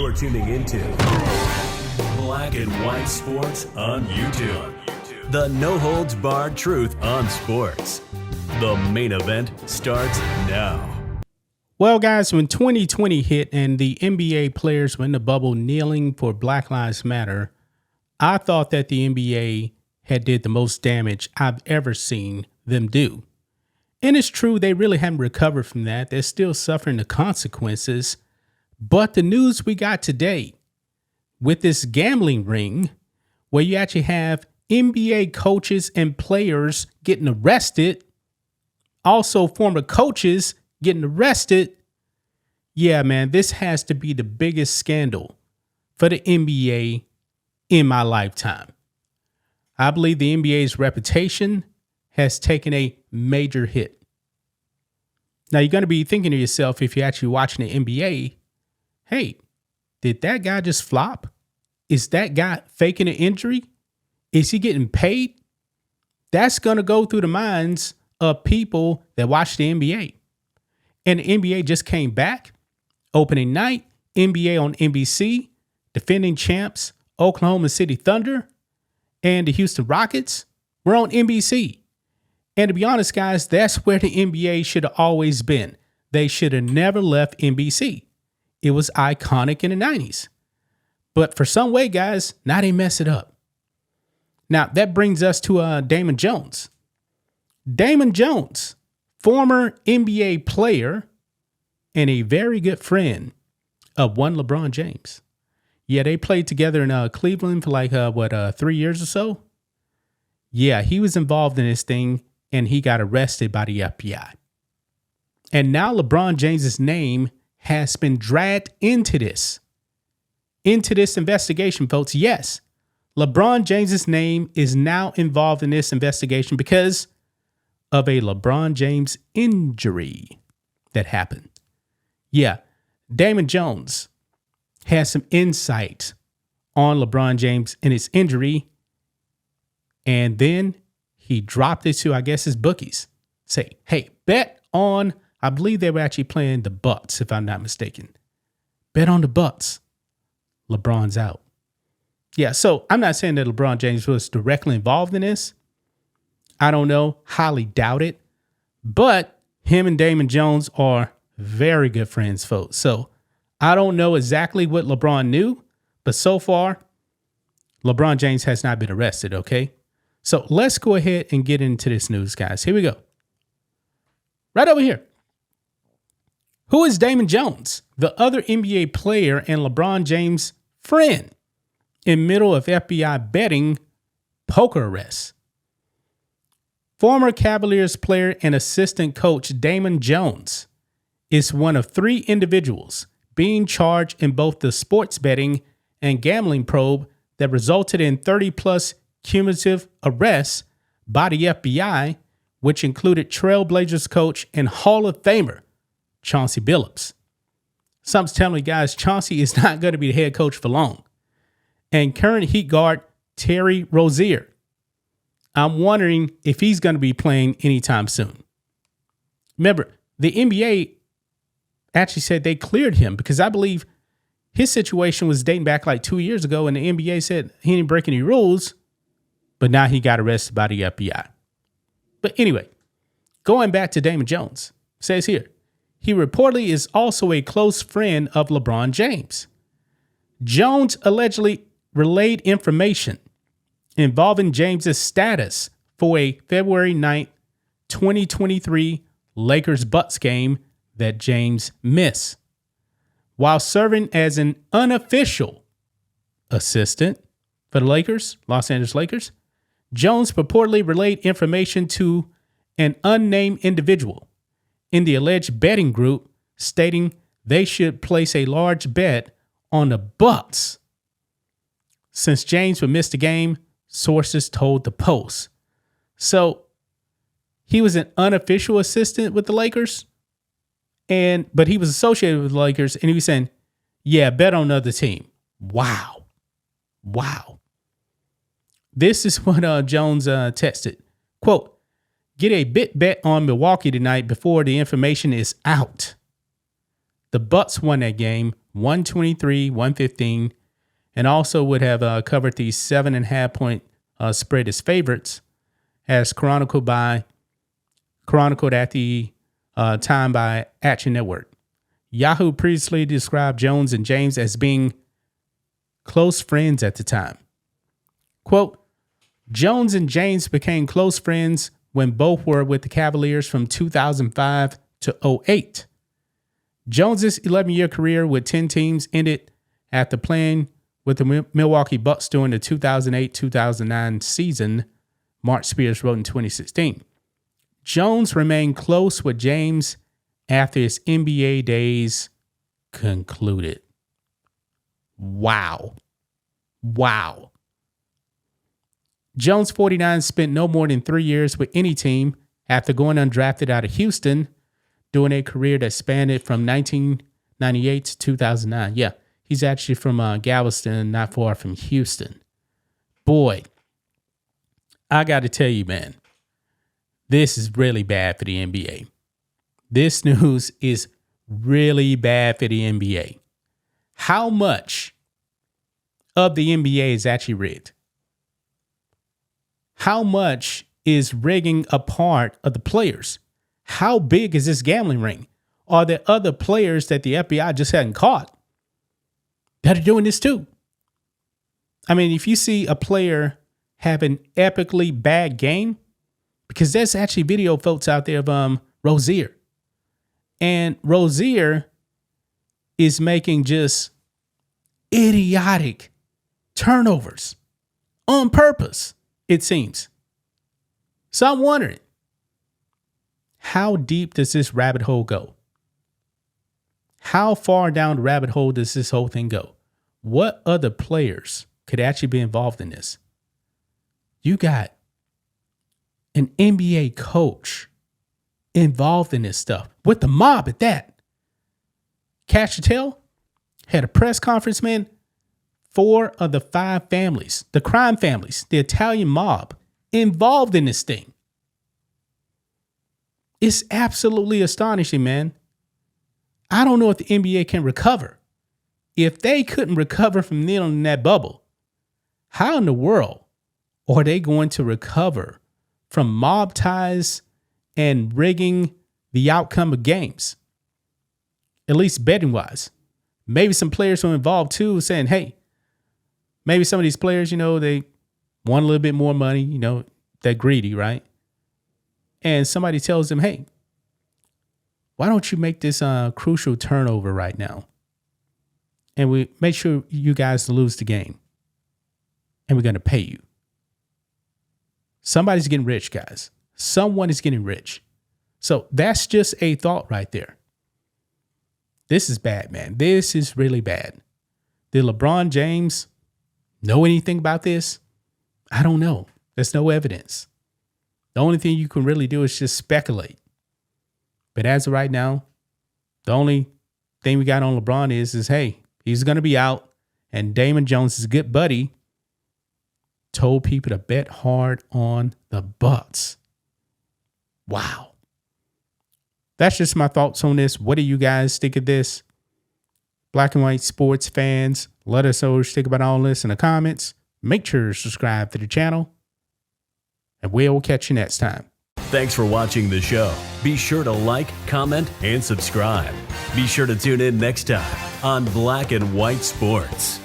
You're tuning into Black and White Sports on YouTube. The no-holds-barred truth on sports. The main event starts now. Well, guys, when 2020 hit and the NBA players were in the bubble kneeling for Black Lives Matter, I thought that the NBA had did the most damage I've ever seen them do. And it's true, they really haven't recovered from that. They're still suffering the consequences. But the news we got today with this gambling ring, where you actually have NBA coaches and players getting arrested, also former coaches getting arrested. Yeah, man, this has to be the biggest scandal for the NBA in my lifetime. I believe the NBA's reputation has taken a major hit. Now, you're going to be thinking to yourself, if you're actually watching the NBA, hey, did that guy just flop? Is that guy faking an injury? Is he getting paid? That's going to go through the minds of people that watch the NBA. And the NBA just came back. Opening night, NBA on NBC, defending champs, Oklahoma City Thunder, and the Houston Rockets were on NBC. And to be honest, guys, that's where the NBA should have always been. They should have never left NBC. It was iconic in the 90s. But for some way, guys, now they mess it up. Now, that brings us to Damon Jones. Damon Jones, former NBA player and a very good friend of one LeBron James. Yeah, they played together in Cleveland for 3 years or so. Yeah, he was involved in this thing and he got arrested by the FBI. And now LeBron James's name has been dragged into this investigation, folks. Yes, LeBron James's name is now involved in this investigation because of a LeBron James injury that happened. Yeah, Damon Jones has some insight on LeBron James and his injury. And then he dropped it to, I guess, his bookies. Say, hey, bet on, I believe they were actually playing the Bucks, if I'm not mistaken. Bet on the Bucks. LeBron's out. Yeah, so I'm not saying that LeBron James was directly involved in this. I don't know, highly doubt it. But him and Damon Jones are very good friends, folks. So I don't know exactly what LeBron knew, but so far, LeBron James has not been arrested, okay? So let's go ahead and get into this news, guys. Here we go. Right over here. Who is Damon Jones, the other NBA player and LeBron James' friend, in middle of FBI betting poker arrests? Former Cavaliers player and assistant coach Damon Jones is one of three individuals being charged in both the sports betting and gambling probe that resulted in 30-plus cumulative arrests by the FBI, which included Trailblazers coach and Hall of Famer Chauncey Billups. Something's telling me, guys, Chauncey is not going to be the head coach for long. And current Heat guard Terry Rozier, I'm wondering if he's going to be playing anytime soon. Remember, the NBA actually said they cleared him because I believe his situation was dating back like 2 years ago, and the NBA said he didn't break any rules, but now he got arrested by the FBI. But anyway, going back to Damon Jones, says here, he reportedly is also a close friend of LeBron James. Jones allegedly relayed information involving James's status for a February 9th, 2023 Lakers-Bucks game that James missed. While serving as an unofficial assistant for the Lakers, Los Angeles Lakers, Jones purportedly relayed information to an unnamed individual in the alleged betting group, stating they should place a large bet on the Bucks. Since James would miss the game, sources told the Post. So he was an unofficial assistant with the Lakers, but he was associated with the Lakers, and he was saying, yeah, bet on another team. Wow. This is what Jones texted. Quote, get a bet on Milwaukee tonight before the information is out. The Bucks won that game 123-115, and also would have covered the 7.5 point spread as favorites, as chronicled at the time by Action Network. Yahoo previously described Jones and James as being close friends at the time. Quote, Jones and James became close friends when both were with the Cavaliers from 2005 to 08. Jones's 11-year career with 10 teams ended after playing with the Milwaukee Bucks during the 2008-2009 season, Mark Spears wrote in 2016. Jones remained close with James after his NBA days concluded. Wow. Jones, 49, spent no more than 3 years with any team after going undrafted out of Houston during a career that spanned from 1998 to 2009. Yeah, he's actually from Galveston, not far from Houston. Boy, I got to tell you, man, this is really bad for the NBA. This news is really bad for the NBA. How much of the NBA is actually rigged? How much is rigging a part of the players? How big is this gambling ring? Are there other players that the FBI just hadn't caught that are doing this too? I mean, if you see a player have an epically bad game, because there's actually video folks out there of Rozier. And Rozier is making just idiotic turnovers on purpose, it seems. So I'm wondering, how deep does this rabbit hole go? How far down the rabbit hole does this whole thing go? What other players could actually be involved in this? You got an NBA coach involved in this stuff with the mob at that. Cash Patel had a press conference, man. 4 of the 5 families, the crime families, the Italian mob involved in this thing. It's absolutely astonishing, man. I don't know if the NBA can recover. If they couldn't recover from kneeling in that bubble, how in the world are they going to recover from mob ties and rigging the outcome of games? At least betting wise. Maybe some players were involved too, saying, hey, maybe some of these players, they want a little bit more money, they're greedy, right? And somebody tells them, hey, why don't you make this crucial turnover right now? And we make sure you guys lose the game. And we're going to pay you. Somebody's getting rich, guys. Someone is getting rich. So that's just a thought right there. This is bad, man. This is really bad. Did LeBron James know anything about this? I don't know. There's no evidence. The only thing you can really do is just speculate. But as of right now, the only thing we got on LeBron is hey, he's going to be out. And Damon Jones, his good buddy, told people to bet hard on the Bucks. Wow. That's just my thoughts on this. What do you guys think of this? Black and white sports fans, let us know what you think about all this in the comments. Make sure to subscribe to the channel. And we'll catch you next time. Thanks for watching the show. Be sure to like, comment, and subscribe. Be sure to tune in next time on Black and White Sports.